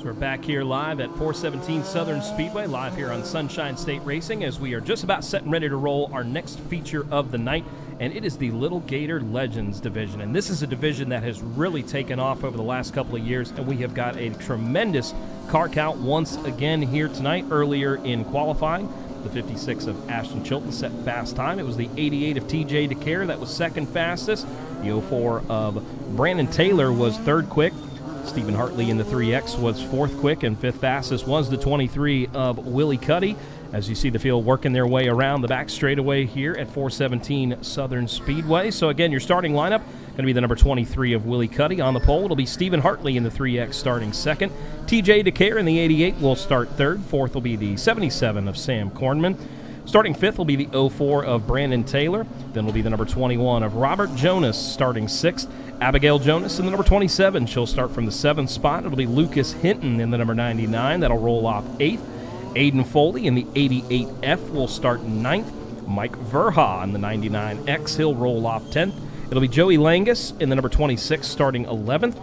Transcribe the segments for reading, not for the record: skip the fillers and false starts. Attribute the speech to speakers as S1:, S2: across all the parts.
S1: We're back here live at 417 Southern Speedway, live here on Sunshine State Racing, as we are just about set and ready to roll our next feature of the night, and it is the Little Gator Legends division. And this is a division that has really taken off over the last couple of years, and we have got a tremendous car count once again here tonight. Earlier in qualifying, the 56 of Ashton Chilton set fast time. It was the 88 of TJ DeCare that was second fastest. The 04 of Brandon Taylor was third quick. Stephen Hartley in the 3X was fourth quick, and fifth fastest was the 23 of Willie Cuddy. As you see the field working their way around the back straightaway here at 417 Southern Speedway. So again, your starting lineup going to be the number 23 of Willie Cuddy on the pole. It'll be Stephen Hartley in the 3X starting second. TJ DeCare in the 88 will start third. Fourth will be the 77 of Sam Kornman. Starting fifth will be the 04 of Brandon Taylor. Then will be the number 21 of Robert Jonas starting sixth. Abigail Jonas in the number 27. She'll start from the seventh spot. It'll be Lucas Hinton in the number 99. That'll roll off eighth. Aiden Foley in the 88F will start ninth. Mike Verha in the 99X. He'll roll off 10th. It'll be Joey Langus in the number 26 starting 11th.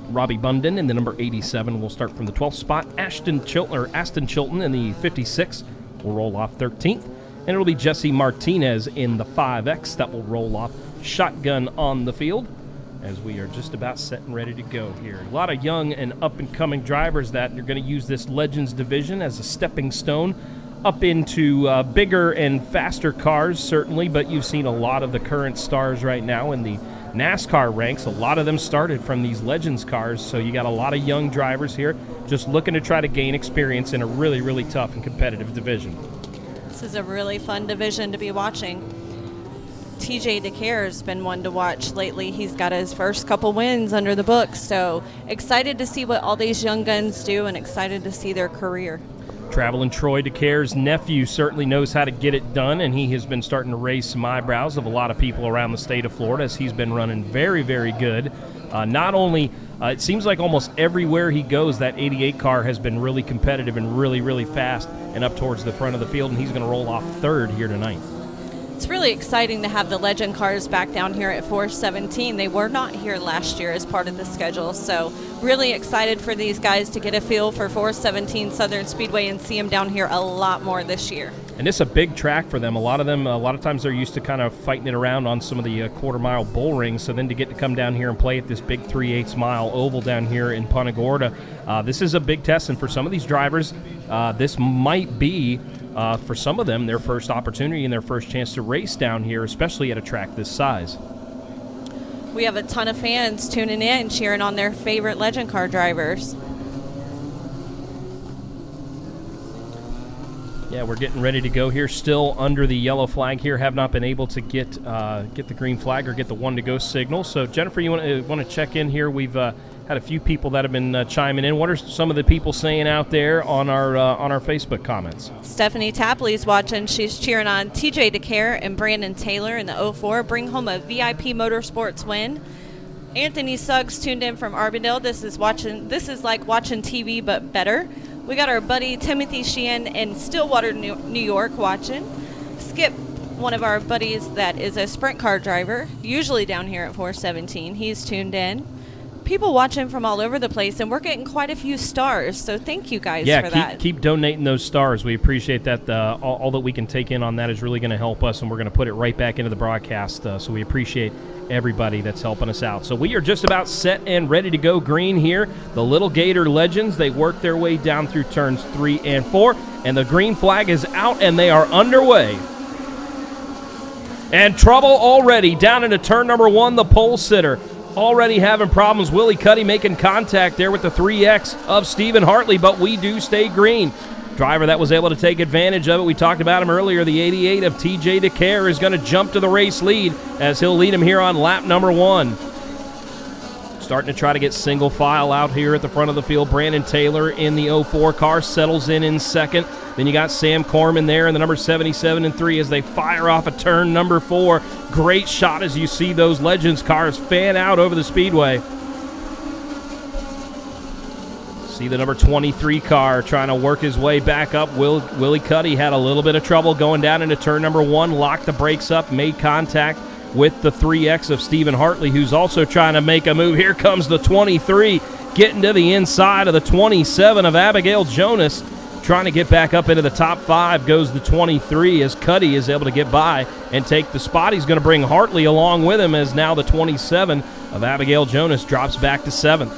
S1: Robbie Bunden in the number 87 will start from the 12th spot. Aston Chilton in the 56 will roll off 13th. And it'll be Jesse Martinez in the 5X that will roll off shotgun on the field, as we are just about set and ready to go here. A lot of young and up-and-coming drivers that are going to use this Legends division as a stepping stone up into bigger and faster cars, certainly, but you've seen a lot of the current stars right now in the NASCAR ranks. A lot of them started from these Legends cars, so you got a lot of young drivers here just looking to try to gain experience in a really, really tough and competitive division.
S2: This is a really fun division to be watching. TJ DeCare has been one to watch lately. He's got his first couple wins under the books, so excited to see what all these young guns do and excited to see their career.
S1: Traveling Troy DeCare's nephew certainly knows how to get it done, and he has been starting to raise some eyebrows of a lot of people around the state of Florida, as he's been running very, very good. Not only, it seems like almost everywhere he goes, that 88 car has been really competitive and really, really fast and up towards the front of the field, and he's going to roll off third here tonight.
S2: It's really exciting to have the Legend cars back down here at 417. They were not here last year as part of the schedule, so really excited for these guys to get a feel for 417 Southern Speedway and see them down here a lot more this year. And
S1: it's a big track for them. A lot of times they're used to kind of fighting it around on some of the quarter-mile bull rings, so then to get to come down here and play at this big 3/8 mile oval down here in Punta Gorda, this is a big test, and for some of these drivers, this might be for some of them, their first opportunity and their first chance to race down here, especially at a track this size.
S2: We have a ton of fans tuning in, cheering on their favorite Legend car drivers.
S1: Yeah, we're getting ready to go here. Still under the yellow flag here. Have not been able to get the green flag or get the one to go signal. So Jennifer, you want to check in here? We've had a few people that have been chiming in. What are some of the people saying out there on our Facebook comments?
S2: Stephanie Tapley's watching. She's cheering on TJ DeCare and Brandon Taylor in the 04. Bring home a VIP Motorsports win. Anthony Suggs tuned in from Arbuckle. This is like watching TV, but better. We got our buddy Timothy Sheehan in Stillwater, New York watching. Skip, one of our buddies that is a sprint car driver, usually down here at 417. He's tuned in. People watching from all over the place, and we're getting quite a few stars, so thank you guys for that.
S1: Keep donating those stars. We appreciate that. All that we can take in on that is really going to help us, and we're going to put it right back into the broadcast, so we appreciate everybody that's helping us out. So we are just about set and ready to go green here. The Little Gator Legends, they work their way down through turns 3 and 4, and the green flag is out, and they are underway. And trouble already down into turn number 1, the pole sitter. Already having problems. Willie Cuddy making contact there with the 3X of Stephen Hartley, but we do stay green. Driver that was able to take advantage of it. We talked about him earlier. The 88 of TJ DeCare is going to jump to the race lead as he'll lead him here on lap number 1. Starting to try to get single file out here at the front of the field. Brandon Taylor in the 04 car settles in second. Then you got Sam Korman there in the number 77 and 3 as they fire off a turn number 4. Great shot as you see those Legends cars fan out over the speedway. See the number 23 car trying to work his way back up. Willie Cuddy had a little bit of trouble going down into turn number 1, locked the brakes up, made contact with the 3X of Stephen Hartley, who's also trying to make a move. Here comes the 23, getting to the inside of the 27 of Abigail Jonas, trying to get back up into the top 5 goes the 23 as Cuddy is able to get by and take the spot. He's going to bring Hartley along with him as now the 27 of Abigail Jonas drops back to 7th.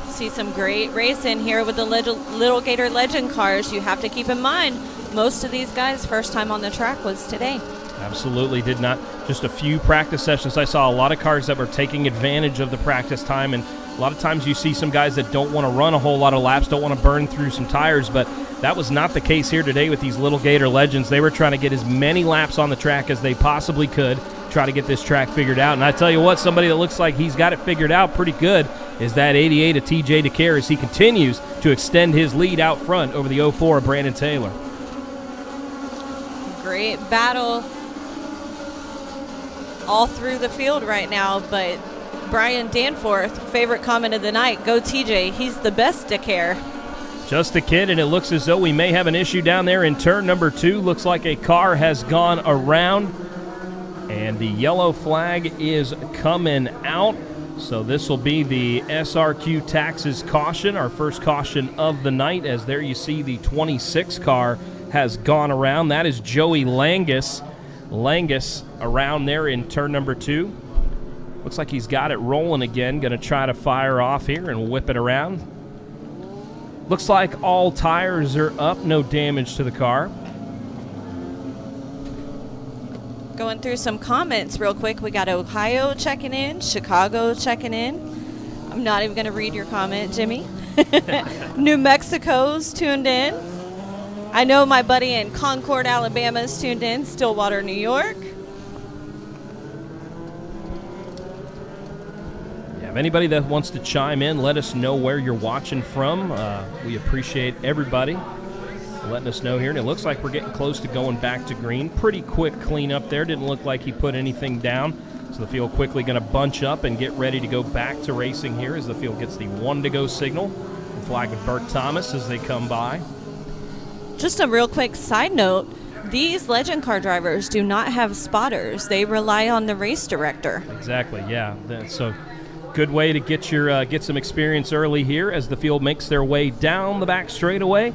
S2: See some great racing here with the Little Gator Legend Cars. You have to keep in mind, most of these guys' first time on the track was today.
S1: Absolutely did not. Just a few practice sessions. I saw a lot of cars that were taking advantage of the practice time, and a lot of times you see some guys that don't want to run a whole lot of laps, don't want to burn through some tires, but that was not the case here today with these Little Gator Legends. They were trying to get as many laps on the track as they possibly could, try to get this track figured out. And I tell you what, somebody that looks like he's got it figured out pretty good is that 88 of TJ DeCare as he continues to extend his lead out front over the 04 of Brandon Taylor.
S2: Great battle all through the field right now, but Brian Danforth, favorite comment of the night, go TJ, he's the best DeCare.
S1: Just a kid, and it looks as though we may have an issue down there in turn number 2. Looks like a car has gone around, and the yellow flag is coming out. So this will be the SRQ Taxes caution, our first caution of the night, as there you see the 26 car has gone around. That is Joey Langus. Langus around there in turn number 2. Looks like he's got it rolling again. Going to try to fire off here and whip it around. Looks like all tires are up. No damage to the car.
S2: Going through some comments real quick. We got Ohio checking in, Chicago checking in. I'm not even going to read your comment, Jimmy. New Mexico's tuned in. I know my buddy in Concord, Alabama is tuned in. Stillwater, New York.
S1: If anybody that wants to chime in, let us know where you're watching from. We appreciate everybody letting us know here. And it looks like we're getting close to going back to green. Pretty quick cleanup there. Didn't look like he put anything down. So the field quickly going to bunch up and get ready to go back to racing here as the field gets the 1 to go signal. The flag with Bert Thomas as they come by.
S2: Just a real quick side note. These legend car drivers do not have spotters. They rely on the race director.
S1: Exactly, yeah. So good way to get some experience early here as the field makes their way down the back straightaway.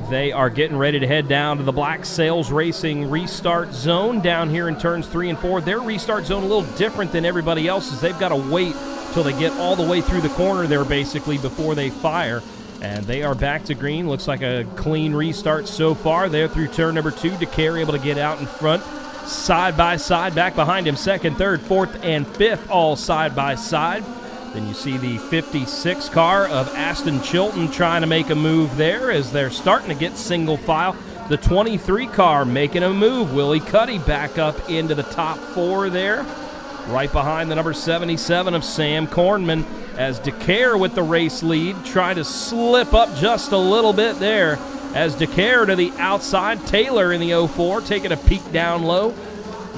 S1: They are getting ready to head down to the Black Sails Racing restart zone down here in turns 3 and 4. Their restart zone a little different than everybody else's. They've got to wait till they get all the way through the corner there basically before they fire. And they are back to green. Looks like a clean restart so far. They're through turn number 2. DeCare able to get out in front. Side by side, back behind him. 2nd, 3rd, 4th, and 5th, all side by side. Then you see the 56 car of Aston Chilton trying to make a move there as they're starting to get single file. The 23 car making a move. Willie Cuddy back up into the top 4 there. Right behind the number 77 of Sam Kornman as DeCare with the race lead, trying to slip up just a little bit there as DeCare to the outside. Taylor in the 04 taking a peek down low.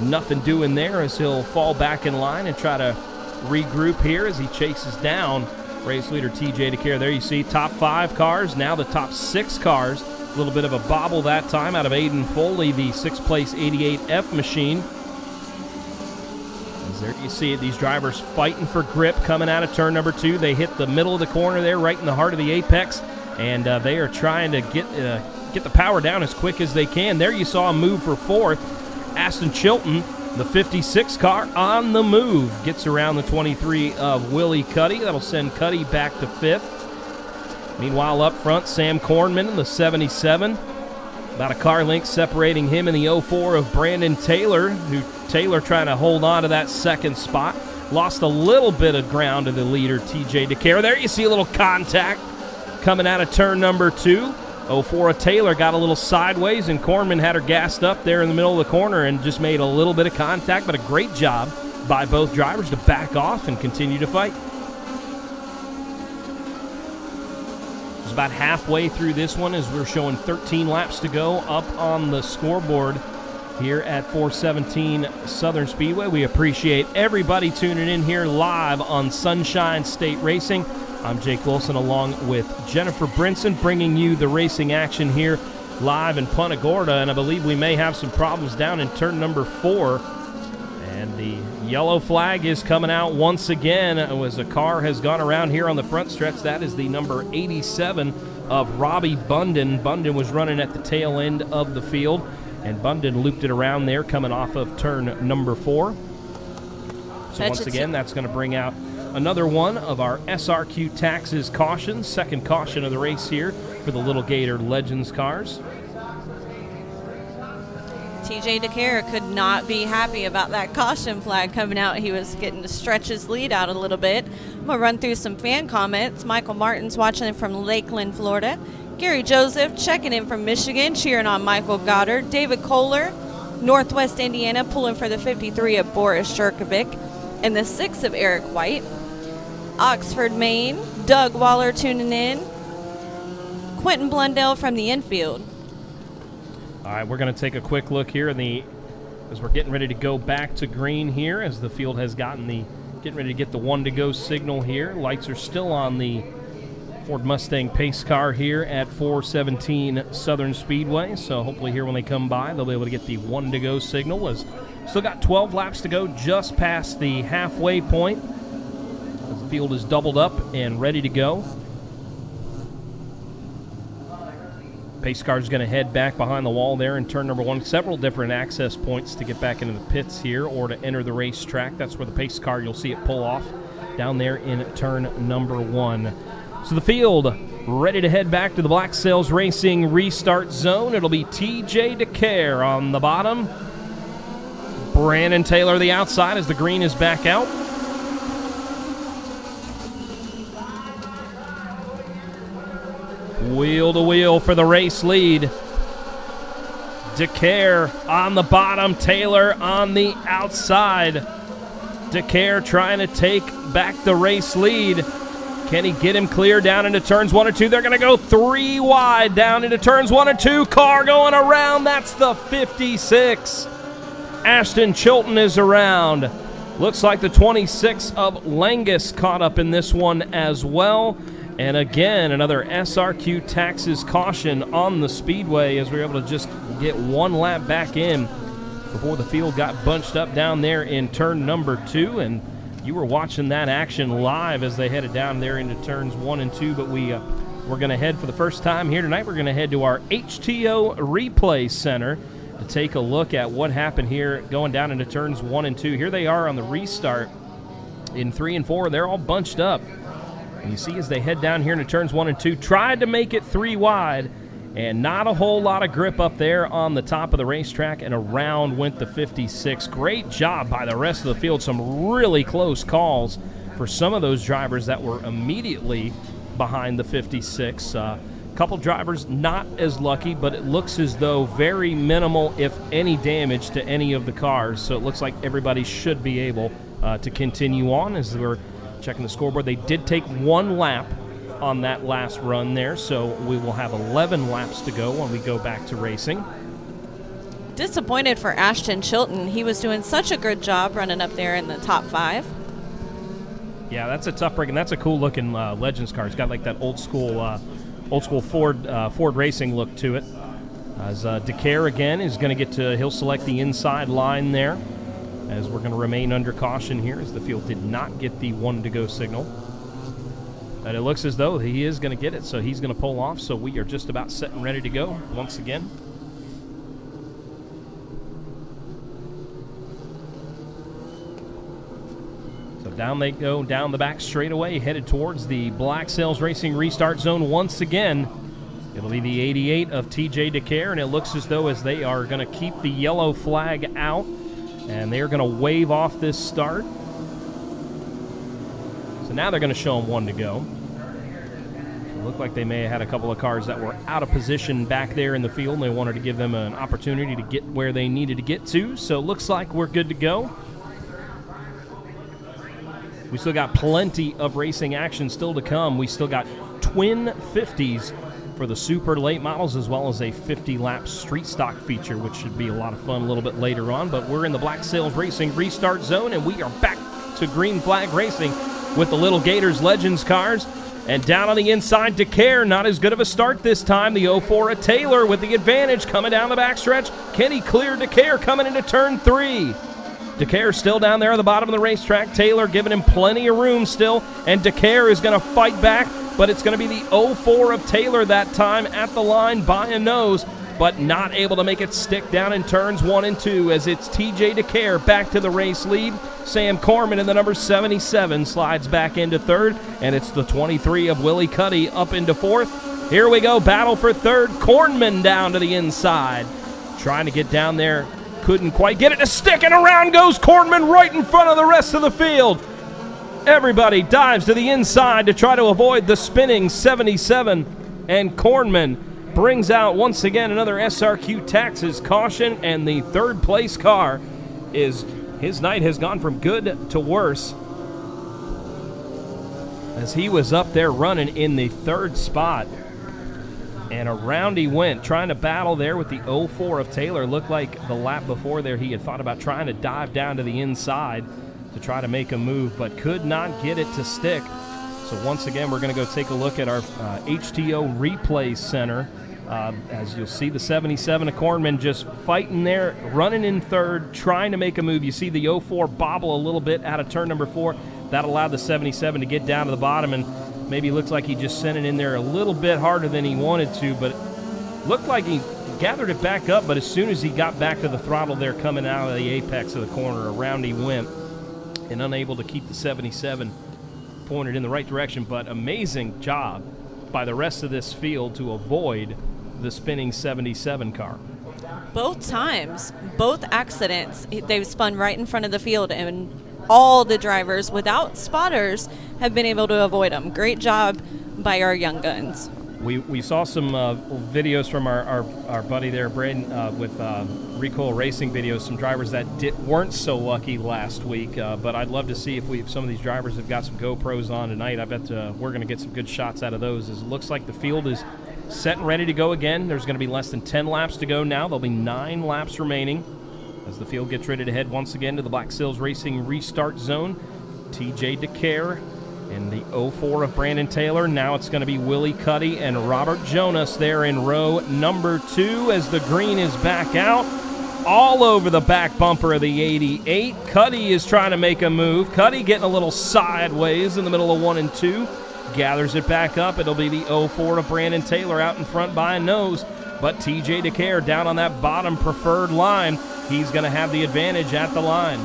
S1: Nothing doing there as he'll fall back in line and try to regroup here as he chases down race leader TJ DeCare. There you see top 5 cars, now the top 6 cars. A little bit of a bobble that time out of Aiden Foley, the 6th place 88F machine. There you see it, these drivers fighting for grip coming out of turn number 2. They hit the middle of the corner there, right in the heart of the apex, and they are trying to get the power down as quick as they can. There you saw a move for 4th. Aston Chilton, the 56 car, on the move. Gets around the 23 of Willie Cuddy. That'll send Cuddy back to 5th. Meanwhile, up front, Sam Kornman in the 77. About a car length separating him and the 04 of Brandon Taylor, who Taylor trying to hold on to that 2nd spot. Lost a little bit of ground to the leader, TJ DeCare. There you see a little contact coming out of turn number 2. 04 of Taylor got a little sideways, and Kornman had her gassed up there in the middle of the corner and just made a little bit of contact, but a great job by both drivers to back off and continue to fight. About halfway through this one as we're showing 13 laps to go up on the scoreboard here at 417 Southern Speedway. We appreciate everybody tuning in here live on Sunshine State Racing. I'm Jake Wilson along with Jennifer Brinson bringing you the racing action here live in Punta Gorda, and I believe we may have some problems down in turn number 4 Yellow flag is coming out once again as a car has gone around here on the front stretch. That is the number 87 of Robbie Bunden. Bunden was running at the tail end of the field, and Bunden looped it around there coming off of turn number 4. So once again, that's going to bring out another one of our SRQ Taxes cautions. Second caution of the race here for the Little Gator Legends cars.
S2: TJ DeCare could not be happy about that caution flag coming out. He was getting to stretch his lead out a little bit. I'm going to run through some fan comments. Michael Martin's watching it from Lakeland, Florida. Gary Joseph checking in from Michigan, cheering on Michael Goddard. David Kohler, Northwest Indiana, pulling for the 53 of Boris Jerkovic and the 6 of Eric White. Oxford, Maine, Doug Waller tuning in. Quentin Blundell from the infield.
S1: All right, we're going to take a quick look here as we're getting ready to go back to green here, as the field has getting ready to get the 1-to-go signal here. Lights are still on the Ford Mustang pace car here at 417 Southern Speedway. So hopefully here when they come by, they'll be able to get the 1-to-go signal. As still got 12 laps to go, just past the halfway point. As the field is doubled up and ready to go. Pace car is going to head back behind the wall there in turn number 1. Several different access points to get back into the pits here or to enter the racetrack. That's where the pace car, you'll see it pull off down there in turn number 1. So the field ready to head back to the Black Sails Racing restart zone. It'll be TJ DeCare on the bottom. Brandon Taylor the outside as the green is back out. Wheel to wheel for the race lead. DeCare on the bottom, Taylor on the outside. DeCare trying to take back the race lead. Can he get him clear down into turns 1 and 2? They're going to go 3 wide down into turns 1 and 2. Car going around. That's the 56. Ashton Chilton is around. Looks like the 26 of Langus caught up in this one as well. And again, another SRQ Taxes caution on the speedway as we were able to just get 1 lap back in before the field got bunched up down there in turn number 2. And you were watching that action live as they headed down there into turns 1 and 2. But we're going to head for the first time here tonight. We're going to head to our HTO Replay Center to take a look at what happened here going down into turns 1 and 2. Here they are on the restart in 3 and 4. They're all bunched up. And you see as they head down here into turns 1 and 2, tried to make it 3 wide, and not a whole lot of grip up there on the top of the racetrack, and around went the 56. Great job by the rest of the field. Some really close calls for some of those drivers that were immediately behind the 56. Couple drivers not as lucky, but it looks as though very minimal, if any, damage to any of the cars. So it looks like everybody should be able to continue on as we're checking the scoreboard. They did take 1 lap on that last run there, so we will have 11 laps to go when we go back to racing.
S2: Disappointed for Ashton Chilton. He was doing such a good job running up there in the top 5.
S1: Yeah, that's a tough break, and that's a cool-looking Legends car. It's got like that old school Ford racing look to it. As DeCare again is going to he'll select the inside line there, as we're going to remain under caution here as the field did not get the 1-to-go signal. But it looks as though he is going to get it, so he's going to pull off. So we are just about set and ready to go once again. So down they go, down the back straightaway, headed towards the Black Sails Racing restart zone once again. It'll be the 88 of TJ DeCare, and it looks as though as they are going to keep the yellow flag out, and they're going to wave off this start. So now they're going to show them 1 to go. It looked like they may have had a couple of cars that were out of position back there in the field, and they wanted to give them an opportunity to get where they needed to get to. So it looks like we're good to go. We still got plenty of racing action still to come. We still got twin 50s for the super late models, as well as a 50-lap street stock feature, which should be a lot of fun a little bit later on. But we're in the Black Sails Racing restart zone, and we are back to green flag racing with the Little Gators Legends cars. And down on the inside, DeCare, not as good of a start this time. The 04 of Taylor with the advantage coming down the backstretch. Can he clear DeCare coming into turn 3? DeCare still down there at the bottom of the racetrack. Taylor giving him plenty of room still, and DeCare is going to fight back, but it's going to be the 04 of Taylor that time at the line by a nose, but not able to make it stick down in turns 1 and 2 as it's TJ DeCare back to the race lead. Sam Corman in the number 77 slides back into third, and it's the 23 of Willie Cuddy up into fourth. Here we go, battle for third. Kornman down to the inside, trying to get down there. Couldn't quite get it to stick, and around goes Kornman right in front of the rest of the field. Everybody dives to the inside to try to avoid the spinning 77, and Kornman brings out once again another SRQ Taxes caution, and the third place car is, his night has gone from good to worse as he was up there running in the third spot. And around he went, trying to battle there with the 04 of Taylor. Looked like the lap before there he had thought about trying to dive down to the inside to try to make a move, but could not get it to stick. So once again, we're going to go take a look at our HTO replay center. As you'll see, the 77 of Kornman just fighting there, running in third, trying to make a move. You see the 04 bobble a little bit out of turn number 4. That allowed the 77 to get down to the bottom, and maybe looked like he just sent it in there a little bit harder than he wanted to, but looked like he gathered it back up. But as soon as he got back to the throttle there coming out of the apex of the corner, around he went, and unable to keep the 77 pointed in the right direction. But amazing job by the rest of this field to avoid the spinning 77 car.
S2: Both times, both accidents, they've spun right in front of the field, and all the drivers without spotters have been able to avoid them. Great job by our young guns.
S1: We saw some videos from our buddy there, Braden, with Recoil Racing videos, some drivers that weren't so lucky last week, but I'd love to see if some of these drivers have got some GoPros on tonight. I bet we're going to get some good shots out of those, as it looks like the field is set and ready to go again. There's going to be less than 10 laps to go now. There'll be 9 laps remaining as the field gets ready to head once again to the Black Sills Racing restart zone. TJ DeCare and the 04 of Brandon Taylor. Now it's going to be Willie Cuddy and Robert Jonas there in row number 2 as the green is back out. All over the back bumper of the 88. Cuddy is trying to make a move. Cuddy getting a little sideways in the middle of 1 and 2. Gathers it back up. It'll be the 04 of Brandon Taylor out in front by a nose. But TJ DeCare down on that bottom preferred line. He's going to have the advantage at the line.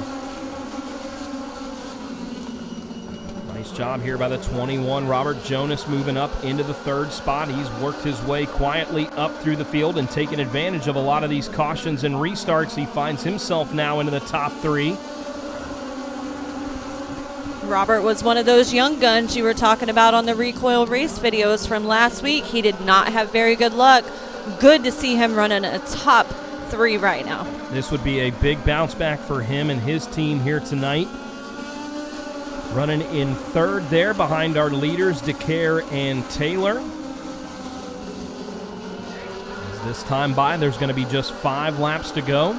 S1: Nice job here by the 21, Robert Jonas, moving up into the third spot. He's worked his way quietly up through the field and taken advantage of a lot of these cautions and restarts. He finds himself now into the top 3.
S2: Robert was one of those young guns you were talking about on the Recoil race videos from last week. He did not have very good luck. Good to see him running a top 3 right now.
S1: This would be a big bounce back for him and his team here tonight. Running in third there behind our leaders, DeCare and Taylor. As this time by, there's going to be just 5 laps to go.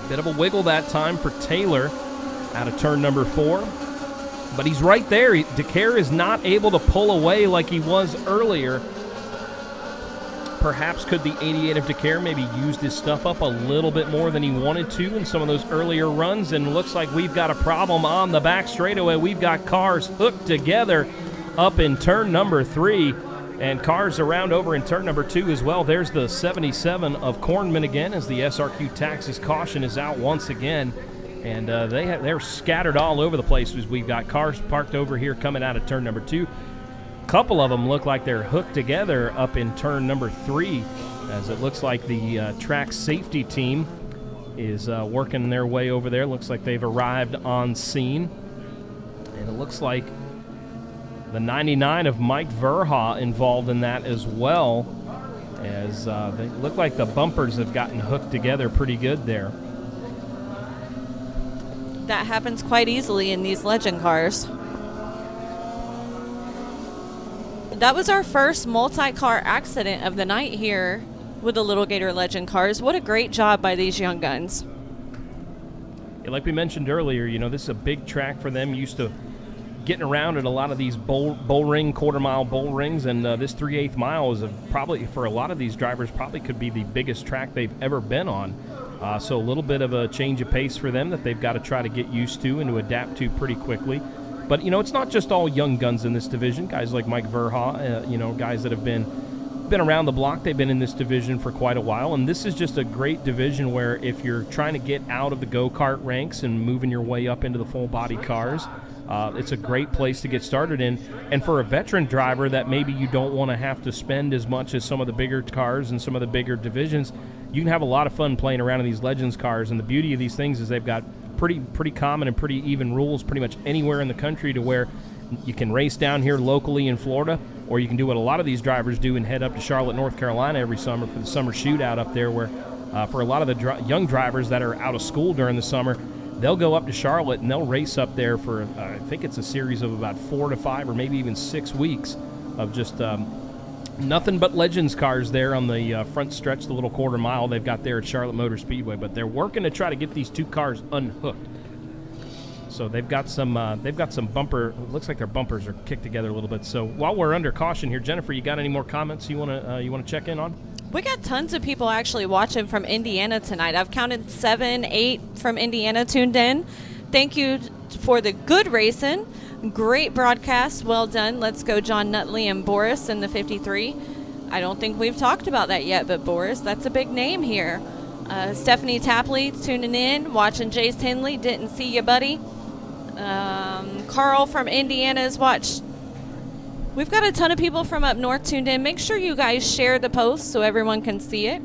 S1: Bit of a wiggle that time for Taylor out of turn number 4. But he's right there. DeCare is not able to pull away like he was earlier. Perhaps could the 88 of DeCare maybe used his stuff up a little bit more than he wanted to in some of those earlier runs, and looks like we've got a problem on the back straightaway. We've got cars hooked together up in turn number 3, and cars around over in turn number 2 as well. There's the 77 of Kornman again as the SRQ Taxes caution is out once again. And they're scattered all over the place as we've got cars parked over here coming out of turn number 2. A couple of them look like they're hooked together up in turn number 3, as it looks like the track safety team is working their way over there. Looks like they've arrived on scene. And it looks like the 99 of Mike Verha involved in that as well, as they look like the bumpers have gotten hooked together pretty good there.
S2: That happens quite easily in these legend cars. That was our first multi-car accident of the night here with the Little Gator Legend cars. What a great job by these young guns.
S1: Yeah, like we mentioned earlier, this is a big track for them, used to getting around at a lot of these bull ring, quarter-mile bull rings, and this 3/8 mile is probably, for a lot of these drivers, probably could be the biggest track they've ever been on. So a little bit of a change of pace for them that they've got to try to get used to and to adapt to pretty quickly. But, it's not just all young guns in this division. Guys like Mike Verha, guys that have been around the block. They've been in this division for quite a while, and this is just a great division where if you're trying to get out of the go-kart ranks and moving your way up into the full-body cars, it's a great place to get started in. And for a veteran driver that maybe you don't want to have to spend as much as some of the bigger cars and some of the bigger divisions, you can have a lot of fun playing around in these Legends cars. And the beauty of these things is they've got pretty common and pretty even rules pretty much anywhere in the country, to where you can race down here locally in Florida, or you can do what a lot of these drivers do and head up to Charlotte, North Carolina every summer for the summer shootout up there, where for a lot of the young drivers that are out of school during the summer, they'll go up to Charlotte and they'll race up there for, I think it's a series of about 4 to 5 or maybe even 6 weeks of just nothing but Legends cars there on the front stretch, the little quarter mile they've got there at Charlotte Motor Speedway. But they're working to try to get these 2 cars unhooked. So they've got some bumper. Looks like their bumpers are kicked together a little bit. So while we're under caution here, Jennifer, you got any more comments you want to check in on?
S2: We got tons of people actually watching from Indiana tonight. I've counted 7, 8 from Indiana tuned in. Thank you for the good racing. Great broadcast. Well done. Let's go, John Nutley and Boris in the 53. I don't think we've talked about that yet, but Boris, that's a big name here. Stephanie Tapley tuning in, watching Jace Henley. Didn't see you, buddy. Carl from Indiana has watched. We've got a ton of people from up north tuned in. Make sure you guys share the post so everyone can see it.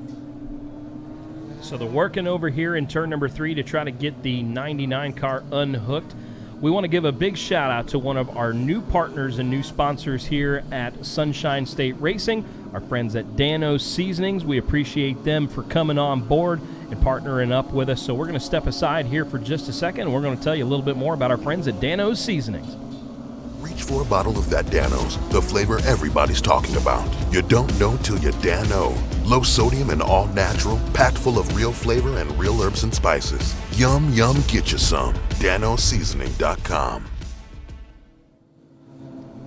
S1: So they're working over here in turn number 3 to try to get the 99 car unhooked. We want to give a big shout out to one of our new partners and new sponsors here at Sunshine State Racing, our friends at Dano's Seasonings. We appreciate them for coming on board and partnering up with us. So we're going to step aside here for just a second, and we're going to tell you a little bit more about our friends at Dano's Seasonings.
S3: Reach for a bottle of that Dano's, the flavor everybody's talking about. You don't know till you Dano. Low sodium and all natural, packed full of real flavor and real herbs and spices. Yum, yum, get you some. DanoSeasoning.com.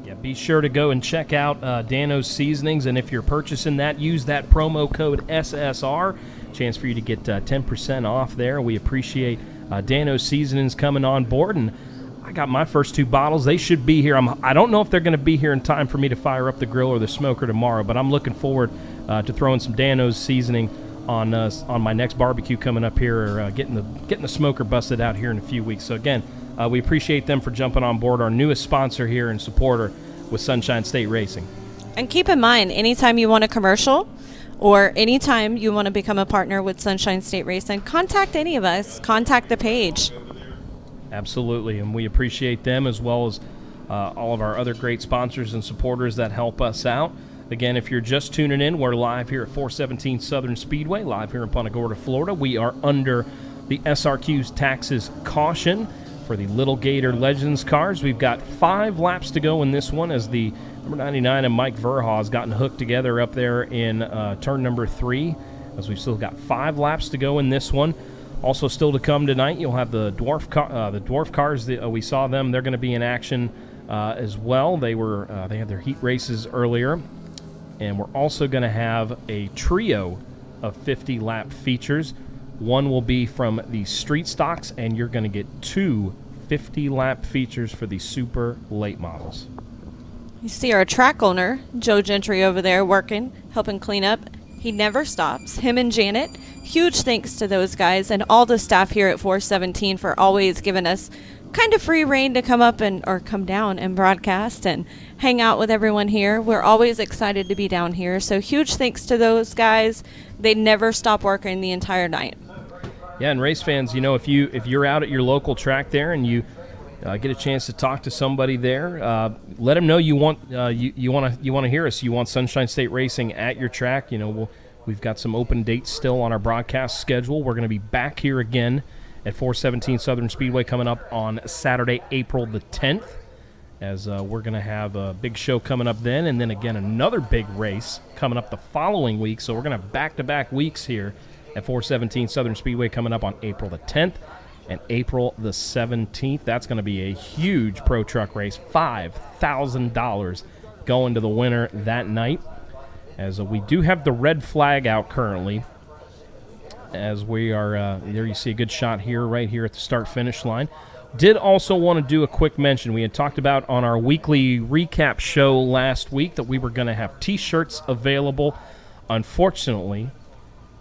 S1: Yeah, be sure to go and check out Dano's Seasonings, and if you're purchasing that, use that promo code SSR. Chance for you to get 10% off there. We appreciate Dano's Seasonings coming on board, and I got my first 2 bottles. They should be here. I don't know if they're going to be here in time for me to fire up the grill or the smoker tomorrow, but I'm looking forward to throwing some Dano's Seasoning on my next barbecue coming up here, or getting the smoker busted out here in a few weeks. So again, we appreciate them for jumping on board, our newest sponsor here and supporter with Sunshine State Racing.
S2: And keep in mind, anytime you want a commercial or anytime you want to become a partner with Sunshine State Racing, contact any of us. Contact the page.
S1: Absolutely, and we appreciate them as well as all of our other great sponsors and supporters that help us out. Again, if you're just tuning in, we're live here at 417 Southern Speedway, live here in Punta Gorda, Florida. We are under the SRQ's taxes caution for the Little Gator Legends cars. We've got 5 laps to go in this one as the number 99 and Mike Verha has gotten hooked together up there in turn number 3, as we've still got 5 laps to go in this one. Also still to come tonight, you'll have the dwarf cars. We saw them. They're going to be in action as well. They had their heat races earlier. And we're also going to have a trio of 50-lap features. One will be from the street stocks, and you're going to get 2 50-lap features for the super late models.
S2: You see our track owner, Joe Gentry, over there working, helping clean up. He never stops. Him and Janet. Huge thanks to those guys and all the staff here at 417 for always giving us kind of free reign to come up or come down and broadcast and hang out with everyone here. We're always excited to be down here. So huge thanks to those guys. They never stop working the entire night.
S1: Yeah, and race fans, if you're out at your local track there and you get a chance to talk to somebody there, let them know you want to hear us. You want Sunshine State Racing at your track. We've got some open dates still on our broadcast schedule. We're going to be back here again at 417 Southern Speedway coming up on Saturday, April the 10th, as we're going to have a big show coming up then, and then again another big race coming up the following week. So we're going to have back-to-back weeks here at 417 Southern Speedway coming up on April the 10th. and April the 17th. That's going to be a huge pro truck race, $5,000 going to the winner that night. As we do have the red flag out currently, as we are, there you see a good shot here, right here at the start-finish line. Did also want to do a quick mention. We had talked about on our weekly recap show last week that we were going to have T-shirts available. Unfortunately,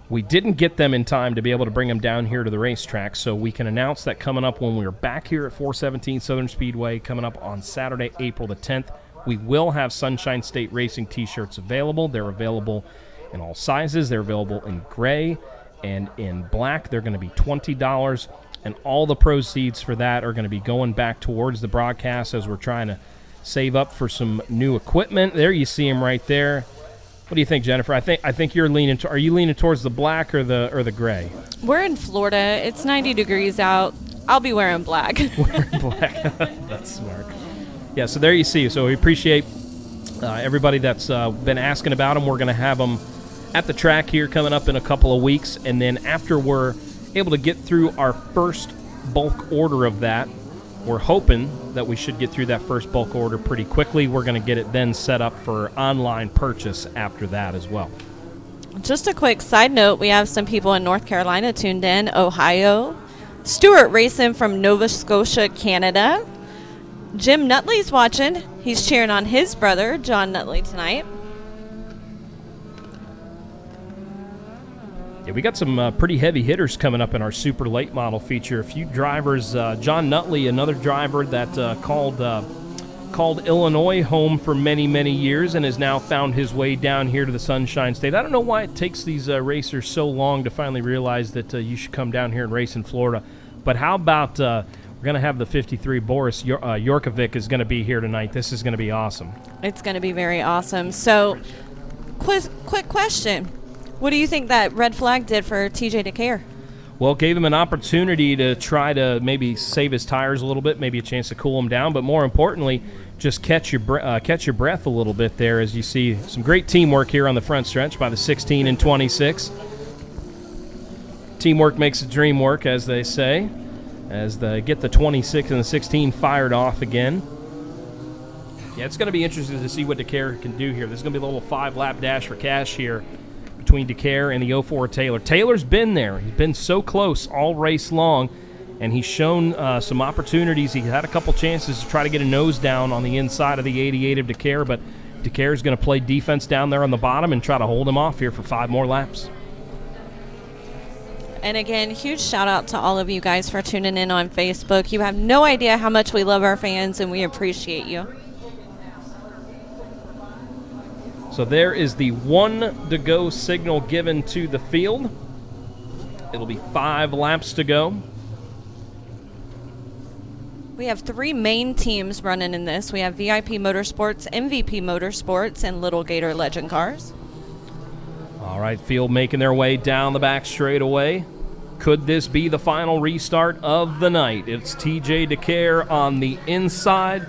S1: we didn't get them in time to be able to bring them down here to the racetrack, so we can announce that coming up when we're back here at 417 Southern Speedway, coming up on Saturday, April the 10th, we will have Sunshine State Racing T-shirts available. They're available in all sizes. They're available in gray and in black. They're going to be $20, and all the proceeds for that are going to be going back towards the broadcast as we're trying to save up for some new equipment. There you see them right there. What do you think, Jennifer? I think you're leaning. Are you leaning towards the black or the gray?
S2: We're in Florida. It's 90 degrees out. I'll be wearing black.
S1: Wearing black. That's smart. Yeah. So there you see. So we appreciate everybody that's been asking about them. We're going to have them at the track here coming up in a couple of weeks, and then after we're able to get through our first bulk order of that, we're hoping that we should get through that first bulk order pretty quickly. We're going to get it then set up for online purchase after that as well.
S2: Just a quick side note, we have some people in North Carolina tuned in, Ohio, Stuart Racing from Nova Scotia, Canada. Jim Nutley's watching. He's cheering on his brother, John Nutley, tonight.
S1: Yeah, we got some pretty heavy hitters coming up in our super late model feature. A few drivers, John Nutley, another driver that called Illinois home for many, many years and has now found his way down here to the Sunshine State. I don't know why it takes these racers so long to finally realize that you should come down here and race in Florida. But how about we're going to have the 53 Boris Yorkovic is going to be here tonight. This is going to be awesome.
S2: It's going to be very awesome. So, quick question. What do you think that red flag did for TJ DeCare?
S1: Well, gave him an opportunity to try to maybe save his tires a little bit, maybe a chance to cool him down, but more importantly, just catch your breath a little bit there as you see some great teamwork here on the front stretch by the 16 and 26. Teamwork makes the dream work, as they say, as they get the 26 and the 16 fired off again. Yeah, it's going to be interesting to see what DeCare can do here. There's going to be a little 5-lap dash for cash here between DeCare and the 04 Taylor. Taylor's been there. He's been so close all race long, and he's shown some opportunities. He had a couple chances to try to get a nose down on the inside of the 88 of DeCare, but DeCare's going to play defense down there on the bottom and try to hold him off here for 5 more laps.
S2: And again, huge shout out to all of you guys for tuning in on Facebook. You have no idea how much we love our fans, and we appreciate you.
S1: So there is the 1 to go signal given to the field. It'll be 5 laps to go.
S2: We have 3 main teams running in this. We have VIP Motorsports, MVP Motorsports, and Little Gator Legend Cars.
S1: All right, field making their way down the back straightaway. Could this be the final restart of the night? It's TJ DeCare on the inside,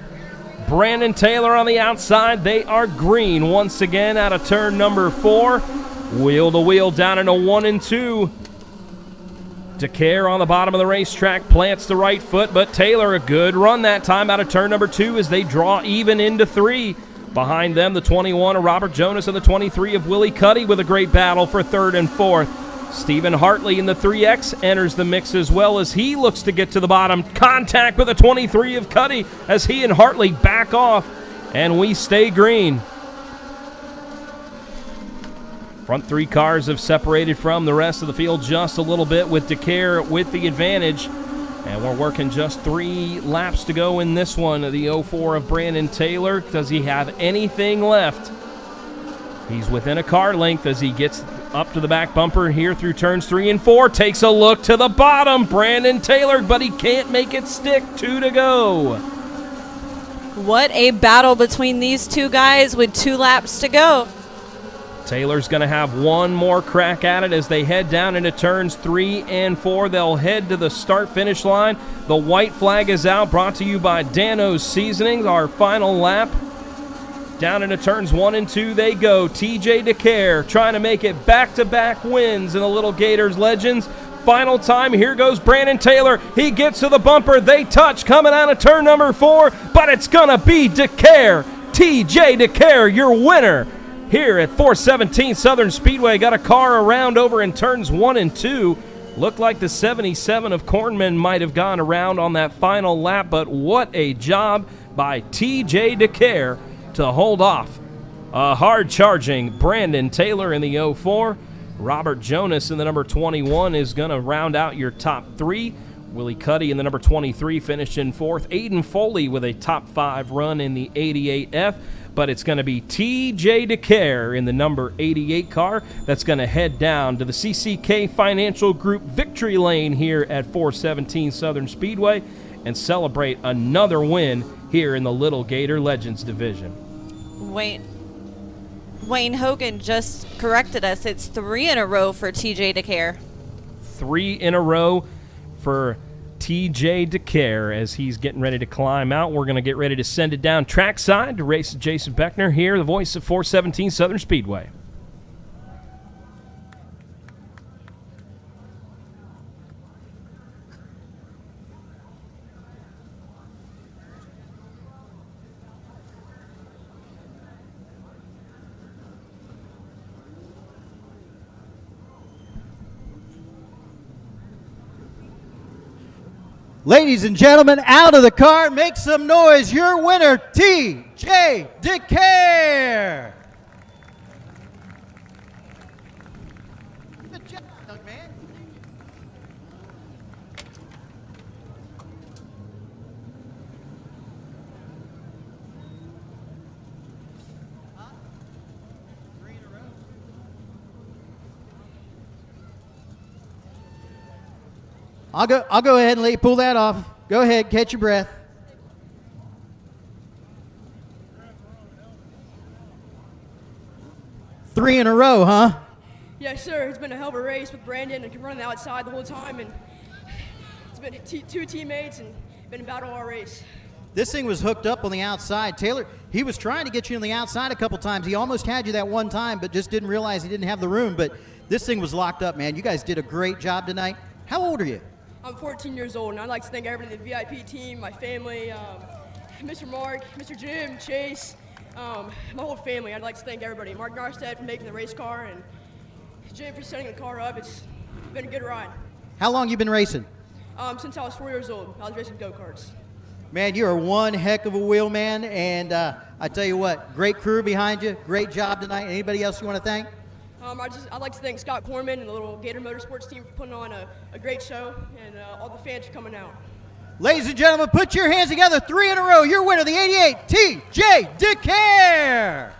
S1: Brandon Taylor on the outside. They are green once again out of turn number 4. Wheel to wheel down into 1 and 2. DeCare on the bottom of the racetrack plants the right foot, but Taylor a good run that time out of turn number 2 as they draw even into 3. Behind them, the 21 of Robert Jonas and the 23 of Willie Cuddy with a great battle for 3rd and 4th. Stephen Hartley in the 3X enters the mix as well as he looks to get to the bottom. Contact with the 23 of Cuddy as he and Hartley back off, and we stay green. Front 3 cars have separated from the rest of the field just a little bit with DeCare with the advantage. And we're working just 3 laps to go in this one. The 04 of Brandon Taylor. Does he have anything left? He's within a car length as he gets up to the back bumper here through turns 3 and 4. Takes a look to the bottom. Brandon Taylor, but he can't make it stick. 2 to go.
S2: What a battle between these two guys with 2 laps to go.
S1: Taylor's going to have one more crack at it as they head down into turns 3 and 4. They'll head to the start-finish line. The white flag is out, brought to you by Dano's Seasonings. Our final lap. Down into turns 1 and 2 they go. TJ DeCare trying to make it back-to-back wins in the Little Gators Legends. final time. Here goes Brandon Taylor. He gets to the bumper. They touch coming out of turn number 4, but it's going to be DeCare. TJ DeCare, your winner here at 417 Southern Speedway. Got a car around over in turns 1 and 2. Looked like the 77 of Cornman might have gone around on that final lap, but what a job by TJ DeCare to hold off a hard-charging Brandon Taylor in the 04. Robert Jonas in the number 21 is going to round out your top 3. Willie Cuddy in the number 23 finished in 4th. Aiden Foley with a top 5 run in the 88F. But it's going to be TJ DeCare in the number 88 car that's going to head down to the CCK Financial Group victory lane here at 417 Southern Speedway and celebrate another win here in the Little Gator Legends division.
S2: Wayne Hogan just corrected us. It's 3 in a row for TJ DeCare.
S1: 3 in a row for TJ DeCare as he's getting ready to climb out. We're going to get ready to send it down trackside to race Jason Beckner here, the voice of 417 Southern Speedway.
S4: Ladies and gentlemen, out of the car, make some noise. Your winner, TJ DeCare. Good job, young man. Three in a row. I'll go ahead and let you pull that off. Go ahead, catch your breath. Three in a row, huh?
S5: Yes, sir. It's been a hell of a race with Brandon and running the outside the whole time, and it's been 2 teammates and been a battle all race.
S4: This thing was hooked up on the outside. Taylor, he was trying to get you on the outside a couple times. He almost had you that one time, but just didn't realize he didn't have the room. But this thing was locked up, man. You guys did a great job tonight. How old are you?
S5: I'm 14 years old, and I'd like to thank everybody in the VIP team, my family, Mr. Mark, Mr. Jim, Chase, my whole family. I'd like to thank everybody. Mark Garstad for making the race car, and Jim for setting the car up. It's been a good ride.
S4: How long you been racing?
S5: Since I was 4 years old, I was racing go-karts.
S4: Man, you are one heck of a wheel man, and I tell you what, great crew behind you. Great job tonight. Anybody else you want to thank?
S5: I'd like to thank Scott Corman and the Little Gator Motorsports team for putting on a great show, and all the fans for coming out.
S4: Ladies and gentlemen, put your hands together. 3 in a row. Your winner, the 88, TJ DeCare.